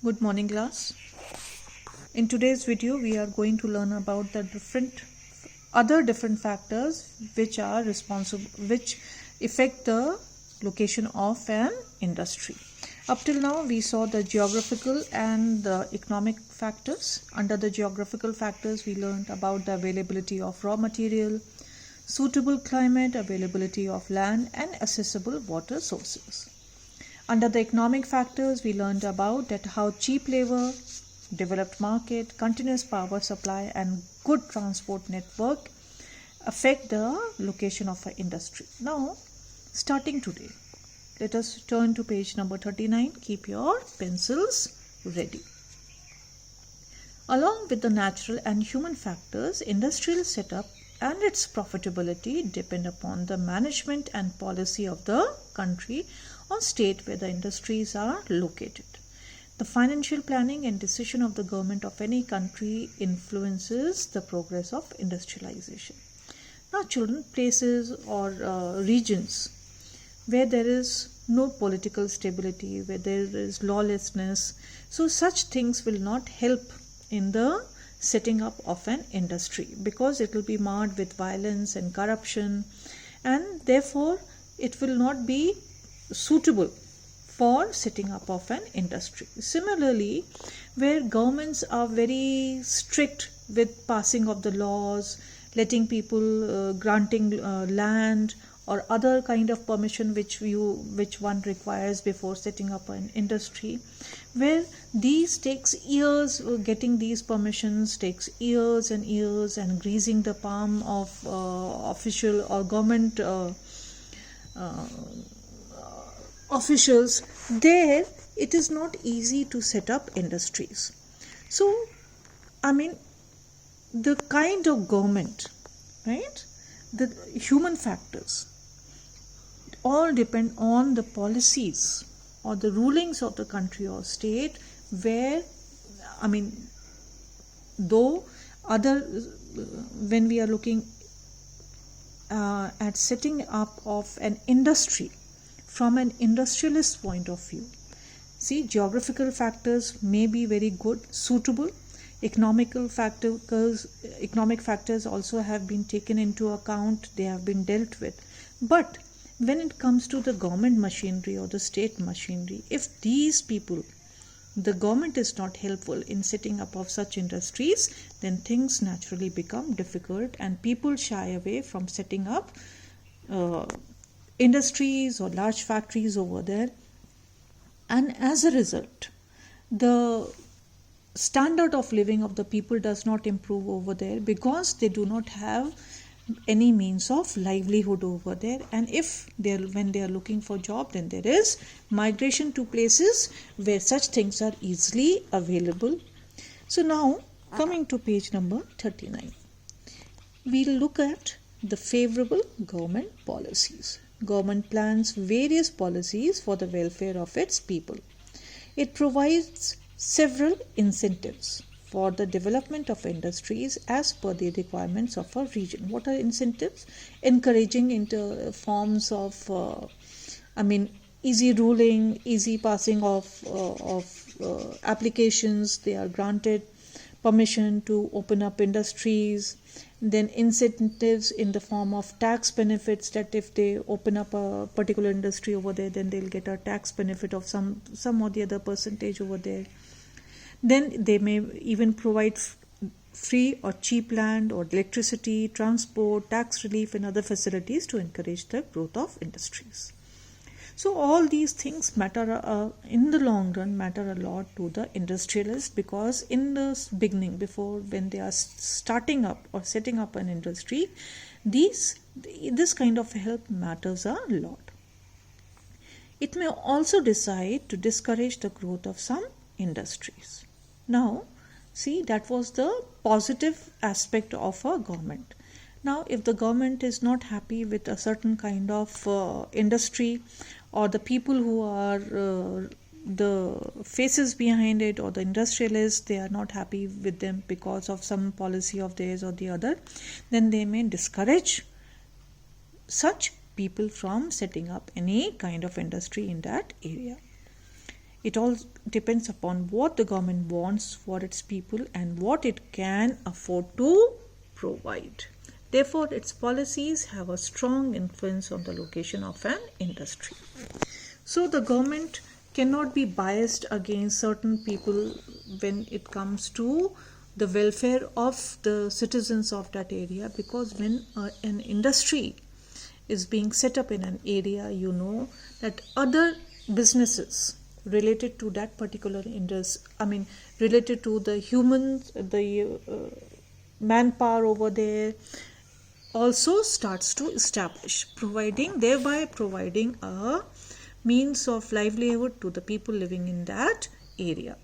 Good morning, class. In today's video, we are going to learn about the different factors which are which affect the location of an industry. Up till now, we saw the geographical and the economic factors. Under the geographical factors, we learned about the availability of raw material, suitable climate, availability of land, and accessible water sources. Under the economic factors, we learned about that how cheap labor, developed market, continuous power supply, and good transport network affect the location of an industry. Now, starting today, let us turn to page number 39. Keep your pencils ready. Along with the natural and human factors, industrial setup and its profitability depend upon the management and policy of the country or state where the industries are located. The financial planning and decision of the government of any country influences the progress of industrialization. Now, children, places or regions where there is no political stability, where there is lawlessness, so such things will not help in the setting up of an industry because it will be marred with violence and corruption, and therefore it will not be suitable for setting up of an industry. Similarly, where governments are very strict with passing of the laws, letting people granting land or other kind of permission which one requires before setting up an industry, where these takes years, getting these permissions takes years and years, and greasing the palm of official or government officials, there it is not easy to set up industries. So, the kind of government, right, the human factors all depend on the policies or the rulings of the country or state, where though other when we are looking at setting up of an industry from an industrialist point of view, see, geographical factors may be very good, suitable. Economic factors also have been taken into account, they have been dealt with. But when it comes to the government machinery or the state machinery, if these people, the government is not helpful in setting up of such industries, then things naturally become difficult and people shy away from setting up industries or large factories over there. And as a result, the standard of living of the people does not improve over there because they do not have any means of livelihood over there. And when they are looking for job, then there is migration to places where such things are easily available. So now, coming to page number 39, we'll look at the favorable government policies. Government plans various policies for the welfare of its people. It provides several incentives for the development of industries as per the requirements of a region. What are incentives? Encouraging into forms of easy ruling, easy passing of applications. They are granted permission to open up industries. Then incentives in the form of tax benefits, that if they open up a particular industry over there, then they'll get a tax benefit of some or the other percentage over there. Then they may even provide free or cheap land or electricity, transport, tax relief, and other facilities to encourage the growth of industries. So all these things matter in the long run, matter a lot to the industrialist, because in the beginning, before when they are starting up or setting up an industry, this kind of help matters a lot. It may also decide to discourage the growth of some industries. Now, see, that was the positive aspect of a government. Now, if the government is not happy with a certain kind of industry, or the people who are the faces behind it, or the industrialists, they are not happy with them because of some policy of theirs or the other, then they may discourage such people from setting up any kind of industry in that area. It all depends upon what the government wants for its people and what it can afford to provide. Therefore, its policies have a strong influence on the location of an industry. So, the government cannot be biased against certain people when it comes to the welfare of the citizens of that area, because when an industry is being set up in an area, you know that other businesses related to that particular industry, related to the humans, the manpower over there, also starts to establish, thereby providing a means of livelihood to the people living in that area.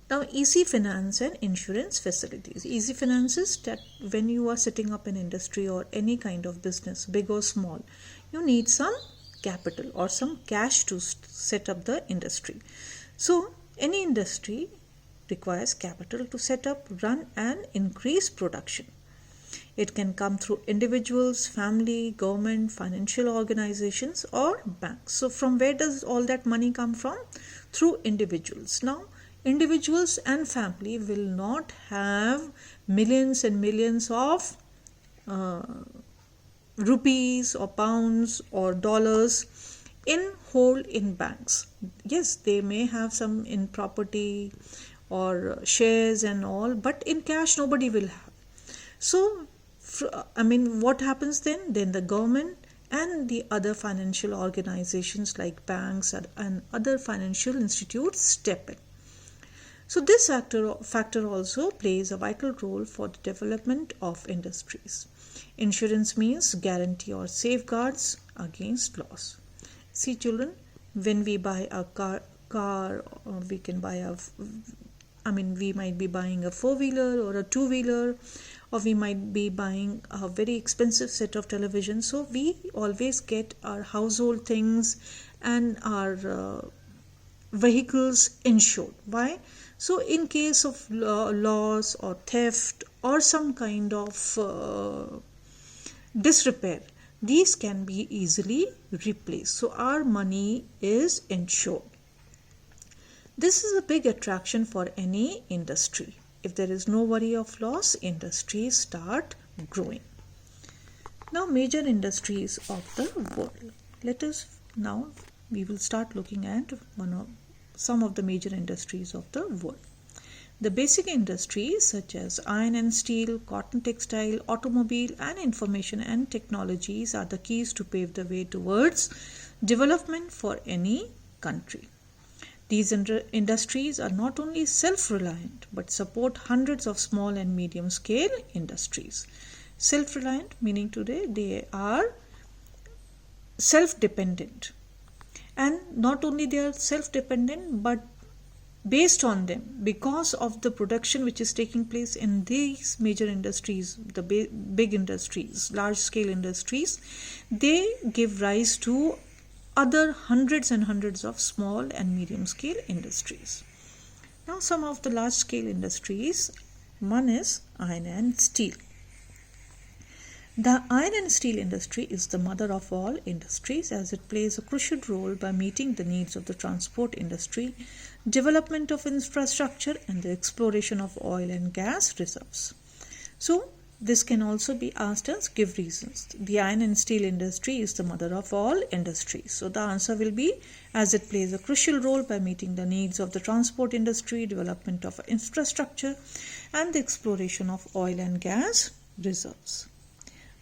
Now, easy finance and insurance facilities. Easy finance is that when you are setting up an industry or any kind of business, big or small, you need some capital or some cash to set up the industry. So, any industry requires capital to set up, run, and increase production. It can come through individuals, family, government, financial organizations, or banks. So, from where does all that money come from? Through individuals. Now, individuals and family will not have millions and millions of rupees or pounds or dollars in banks. Yes, they may have some in property or shares and all, but in cash nobody will have. So, what happens then? Then the government and the other financial organizations like banks and other financial institutes step in. So, this factor also plays a vital role for the development of industries. Insurance means guarantee or safeguards against loss. See, children, when we buy a car, we can buy we might be buying a 4-wheeler or a 2-wheeler, or we might be buying a very expensive set of television. So we always get our household things and our vehicles insured. Why? So in case of loss or theft or some kind of disrepair, these can be easily replaced. So our money is insured. This is a big attraction for any industry. If there is no worry of loss, industries start growing. Now, major industries of the world. We will start looking at some of the major industries of the world. The basic industries such as iron and steel, cotton textile, automobile, and information and technologies are the keys to pave the way towards development for any country. These industries are not only self-reliant but support hundreds of small and medium-scale industries. Self-reliant meaning today they are self-dependent, and not only they are self-dependent but based on them, because of the production which is taking place in these major industries, the big industries, large-scale industries, they give rise to other hundreds and hundreds of small and medium scale industries. Now, some of the large scale industries, one is iron and steel. The iron and steel industry is the mother of all industries, as it plays a crucial role by meeting the needs of the transport industry, development of infrastructure, and the exploration of oil and gas reserves. So, this can also be asked as give reasons. The iron and steel industry is the mother of all industries. So the answer will be as it plays a crucial role by meeting the needs of the transport industry, development of infrastructure, and the exploration of oil and gas reserves.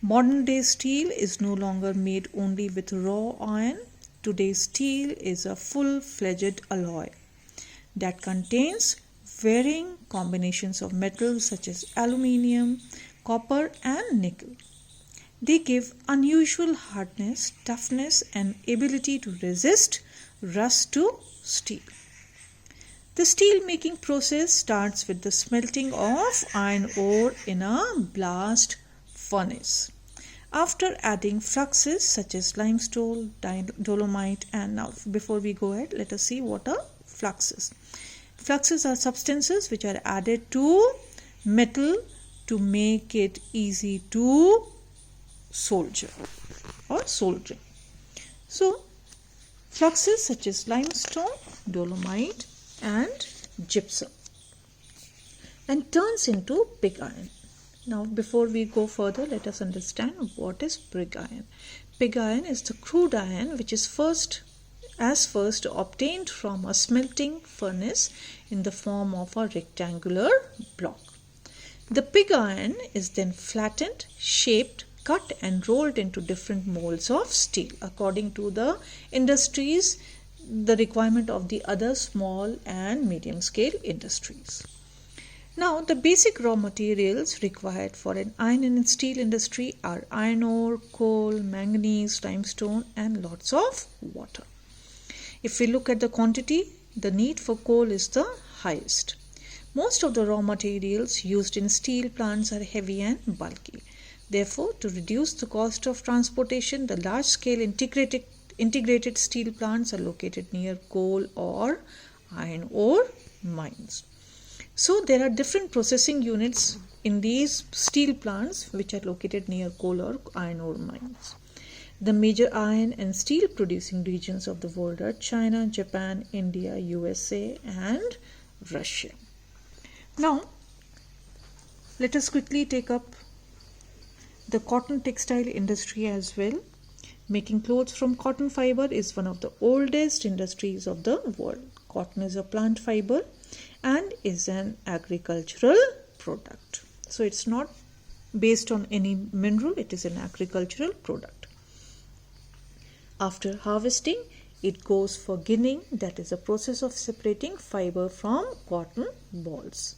Modern day steel is no longer made only with raw iron. Today's steel is a full-fledged alloy that contains varying combinations of metals such as aluminium, copper, and nickel. They give unusual hardness, toughness, and ability to resist rust to steel. The steel making process starts with the smelting of iron ore in a blast furnace. After adding fluxes such as limestone, dolomite, and now before we go ahead, let us see what are fluxes. Fluxes are substances which are added to metal to make it easy to solder or soldering. So, fluxes such as limestone, dolomite and gypsum, and turns into pig iron. Now, before we go further, let us understand what is pig iron. Pig iron is the crude iron which is first obtained from a smelting furnace in the form of a rectangular block. The pig iron is then flattened, shaped, cut and rolled into different molds of steel according to the industries, the requirement of the other small and medium scale industries. Now, the basic raw materials required for an iron and steel industry are iron ore, coal, manganese, limestone and lots of water. If we look at the quantity, the need for coal is the highest. Most of the raw materials used in steel plants are heavy and bulky. Therefore, to reduce the cost of transportation, the large-scale integrated steel plants are located near coal or iron ore mines. So, there are different processing units in these steel plants which are located near coal or iron ore mines. The major iron and steel producing regions of the world are China, Japan, India, USA and Russia. Now, let us quickly take up the cotton textile industry as well. Making clothes from cotton fiber is one of the oldest industries of the world. Cotton is a plant fiber and is an agricultural product. So it's not based on any mineral, it is an agricultural product. After harvesting, it goes for ginning, that is a process of separating fiber from cotton balls.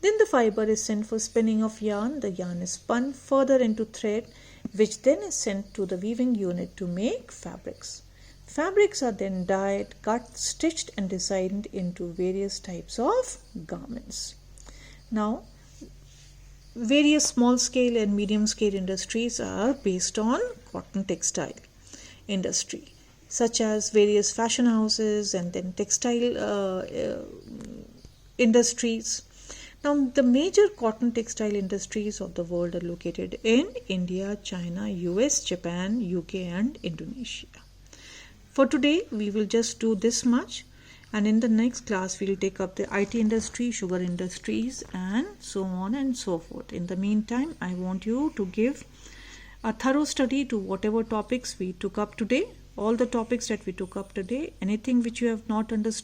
Then the fiber is sent for spinning of yarn. The yarn is spun further into thread, which then is sent to the weaving unit to make fabrics. Fabrics are then dyed, cut, stitched and designed into various types of garments. Now, various small scale and medium scale industries are based on cotton textile industry, such as various fashion houses and then textile industries. Now, the major cotton textile industries of the world are located in India, China, US, Japan, UK and Indonesia. For today, we will just do this much, and in the next class, we will take up the IT industry, sugar industries and so on and so forth. In the meantime, I want you to give a thorough study to whatever topics we took up today, all the topics that we took up today. Anything which you have not understood,